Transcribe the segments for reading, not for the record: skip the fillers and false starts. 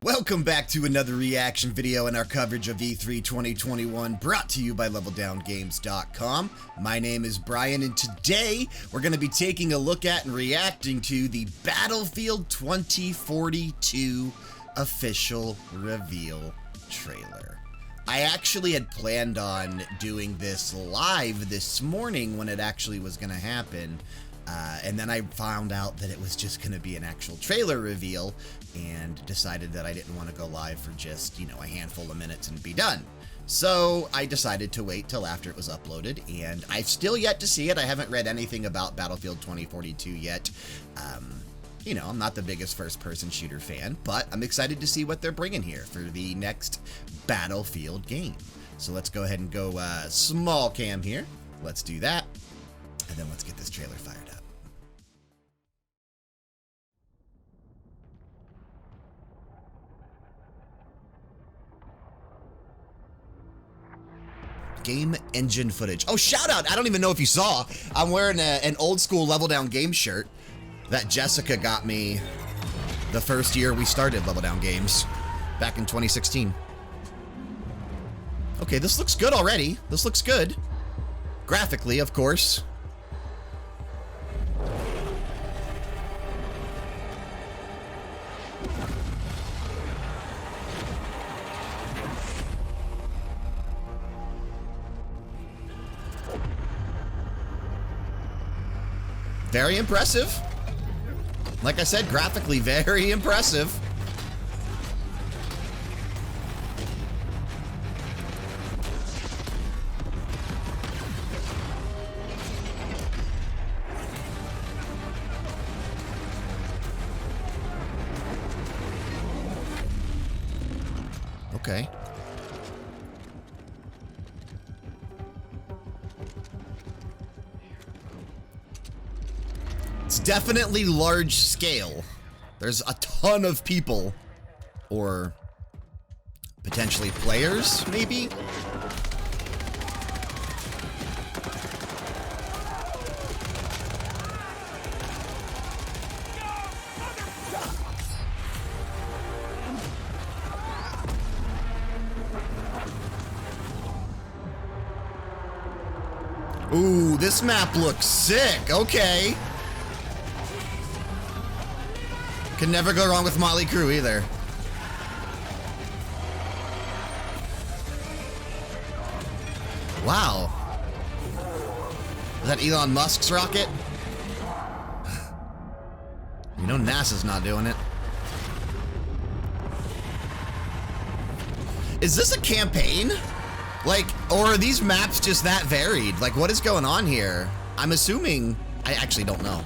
Welcome back to another reaction video in our coverage of E3 2021, brought to you by LevelDownGames.com. My name is Brian, and today we're going to be taking a look at and reacting to the Battlefield 2042 official reveal trailer. I actually had planned on doing this live this morning when it actually was going to happen. And then I found out that it was just going to be an actual trailer reveal and decided that I didn't want to go live for just, a handful of minutes and be done. So I decided to wait till after it was uploaded, and I've still yet to see it. I haven't read anything about Battlefield 2042 yet. I'm not the biggest first-person shooter fan, but I'm excited to see what they're bringing here for the next Battlefield game. So let's go ahead and go small cam here. Let's do that, and then let's get this trailer fired up. Game engine footage. Oh, shout out. I don't even know if you saw. I'm wearing an old school Level Down Games shirt that Jessica got me the first year we started Level Down Games back in 2016. Okay, this looks good already. This looks good. Graphically, of course. Very impressive. Like I said, graphically very impressive. Okay. It's definitely large scale. There's a ton of people, or potentially players, maybe? Ooh, this map looks sick. Okay. Can never go wrong with Motley Crue either. Wow. Is that Elon Musk's rocket? NASA's not doing it. Is this a campaign? Or are these maps just that varied? What is going on here? I'm assuming... I actually don't know.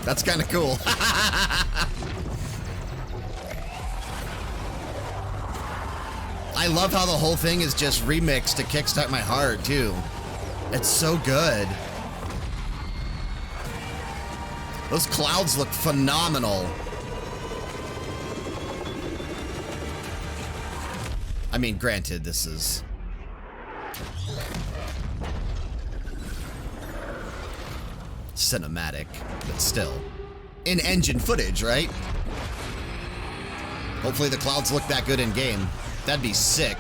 That's kind of cool. I love how the whole thing is just remixed to Kickstart My Heart, too. It's so good. Those clouds look phenomenal. I mean, granted, this is... cinematic, but still. In-engine footage, right? Hopefully the clouds look that good in-game. That'd be sick.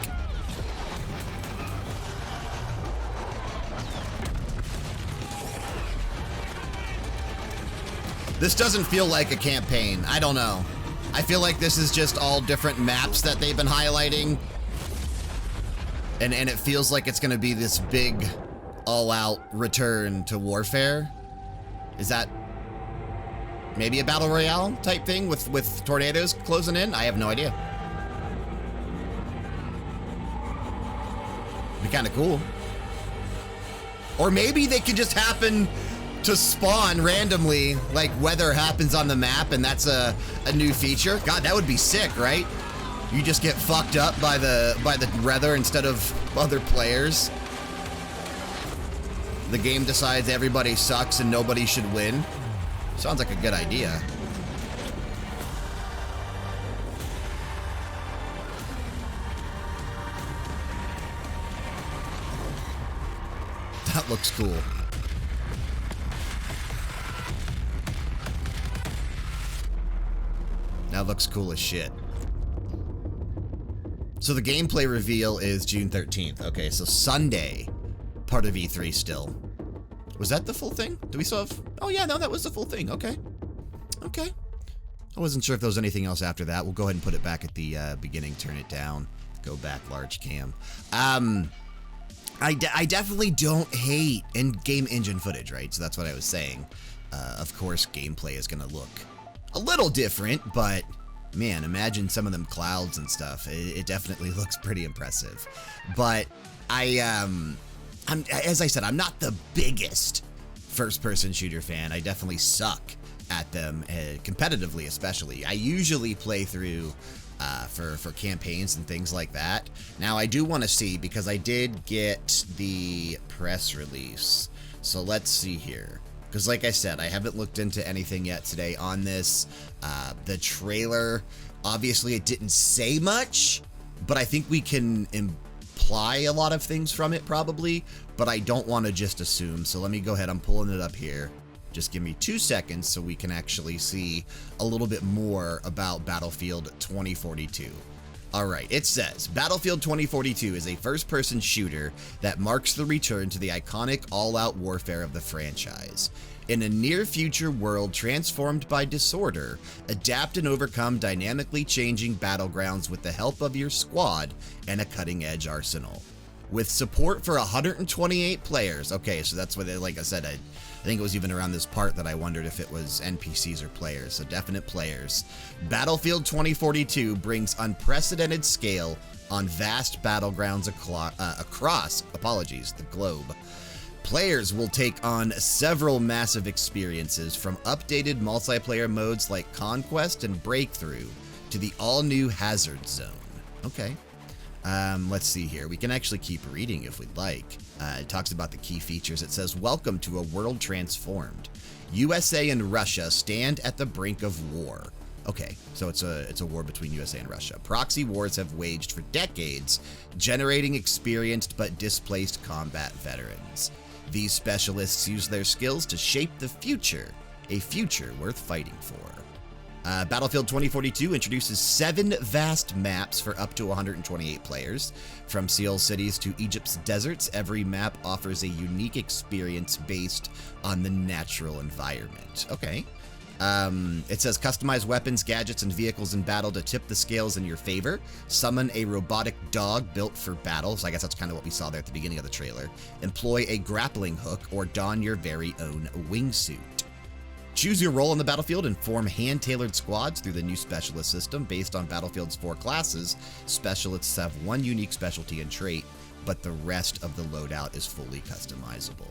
This doesn't feel like a campaign. I don't know. I feel like this is just all different maps that they've been highlighting. And it feels like it's gonna be this big, all-out return to warfare. Is that maybe a battle royale type thing with tornadoes closing in? I have no idea. Be kind of cool. Or maybe they could just happen to spawn randomly, like weather happens on the map and that's a new feature. God, that would be sick, right? You just get fucked up by the weather instead of other players. The game decides everybody sucks and nobody should win. Sounds like a good idea. That looks cool. That looks cool as shit. So the gameplay reveal is June 13th. Okay, so Sunday, part of E3 still. Was that the full thing? Do we still have... Oh yeah, no, that was the full thing. Okay. Okay. I wasn't sure if there was anything else after that. We'll go ahead and put it back at the beginning, turn it down, go back large cam. I definitely don't hate in-game engine footage, right? So that's what I was saying. Of course, gameplay is going to look a little different, but man, imagine some of them clouds and stuff. It definitely looks pretty impressive. But as I said, I'm not the biggest first-person shooter fan. I definitely suck at them, competitively especially. I usually play through for campaigns and things like that. Now, I do want to see, because I did get the press release. So let's see here. Because like I said, I haven't looked into anything yet today on this. The trailer, obviously it didn't say much, but I think we can imply a lot of things from it probably, but I don't want to just assume. So let me go ahead, I'm pulling it up here. Just give me 2 seconds so we can actually see a little bit more about Battlefield 2042. All right, it says, Battlefield 2042 is a first-person shooter that marks the return to the iconic all-out warfare of the franchise. In a near-future world transformed by disorder, adapt and overcome dynamically changing battlegrounds with the help of your squad and a cutting-edge arsenal. With support for 128 players. Okay, so that's what, like I said, I think it was even around this part that I wondered if it was NPCs or players, so definite players. Battlefield 2042 brings unprecedented scale on vast battlegrounds across the globe. Players will take on several massive experiences, from updated multiplayer modes like Conquest and Breakthrough to the all-new Hazard Zone. Okay. Let's see here. We can actually keep reading if we'd like. It talks about the key features. It says, welcome to a world transformed. USA and Russia stand at the brink of war. Okay, so it's a war between USA and Russia. Proxy wars have waged for decades, generating experienced but displaced combat veterans. These specialists use their skills to shape the future, a future worth fighting for. Battlefield 2042 introduces 7 vast maps for up to 128 players. From Seal cities to Egypt's deserts, every map offers a unique experience based on the natural environment. Okay. It says customize weapons, gadgets, and vehicles in battle to tip the scales in your favor. Summon a robotic dog built for battle. So I guess that's kind of what we saw there at the beginning of the trailer. Employ a grappling hook or don your very own wingsuit. Choose your role on the battlefield and form hand-tailored squads through the new specialist system. Based on Battlefield's 4 classes, specialists have one unique specialty and trait, but the rest of the loadout is fully customizable.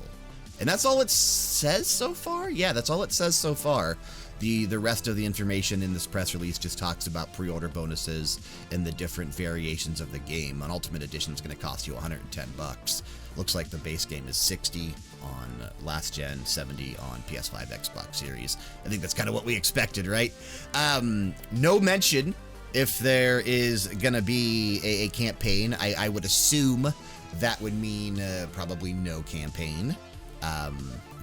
And that's all it says so far? Yeah, that's all it says so far. The rest of the information in this press release just talks about pre-order bonuses and the different variations of the game. An Ultimate Edition is going to cost you $110. Looks like the base game is $60 on last gen, $70 on PS5, Xbox Series. I think that's kind of what we expected, right? No mention if there is going to be a campaign. I would assume that would mean probably no campaign.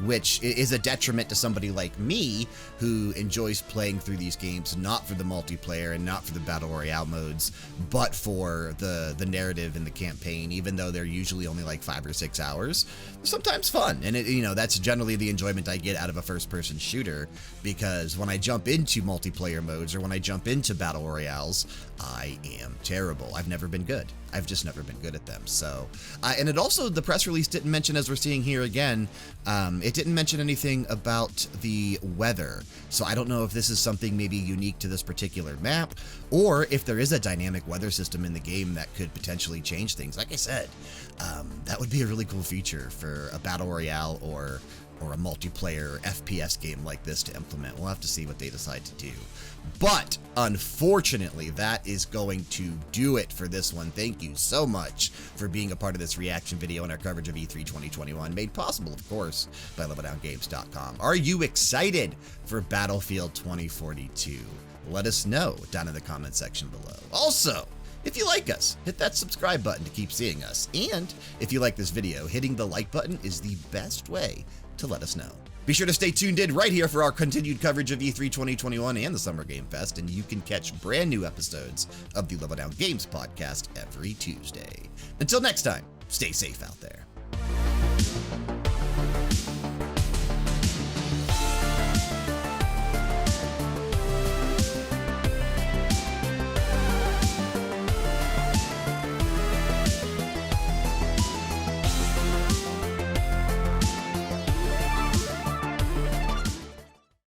Which is a detriment to somebody like me who enjoys playing through these games not for the multiplayer and not for the Battle Royale modes, but for the narrative and the campaign, even though they're usually only like 5 or 6 hours. They're sometimes fun, and that's generally the enjoyment I get out of a first-person shooter, because when I jump into multiplayer modes or when I jump into Battle Royales, I am terrible. I've never been good. I've just never been good at them. So, and it also, the press release didn't mention, as we're seeing here again, It didn't mention anything about the weather, so I don't know if this is something maybe unique to this particular map, or if there is a dynamic weather system in the game that could potentially change things. Like I said, that would be a really cool feature for a Battle Royale or a multiplayer FPS game like this to implement. We'll have to see what they decide to do. But unfortunately, that is going to do it for this one. Thank you so much for being a part of this reaction video and our coverage of E3 2021, made possible, of course, by leveldowngames.com. Are you excited for Battlefield 2042? Let us know down in the comment section below. Also, if you like us, hit that subscribe button to keep seeing us. And if you like this video, hitting the like button is the best way to let us know. Be sure to stay tuned in right here for our continued coverage of E3 2021 and the Summer Game Fest, and you can catch brand new episodes of the Level Down Games podcast every Tuesday. Until next time, stay safe out there.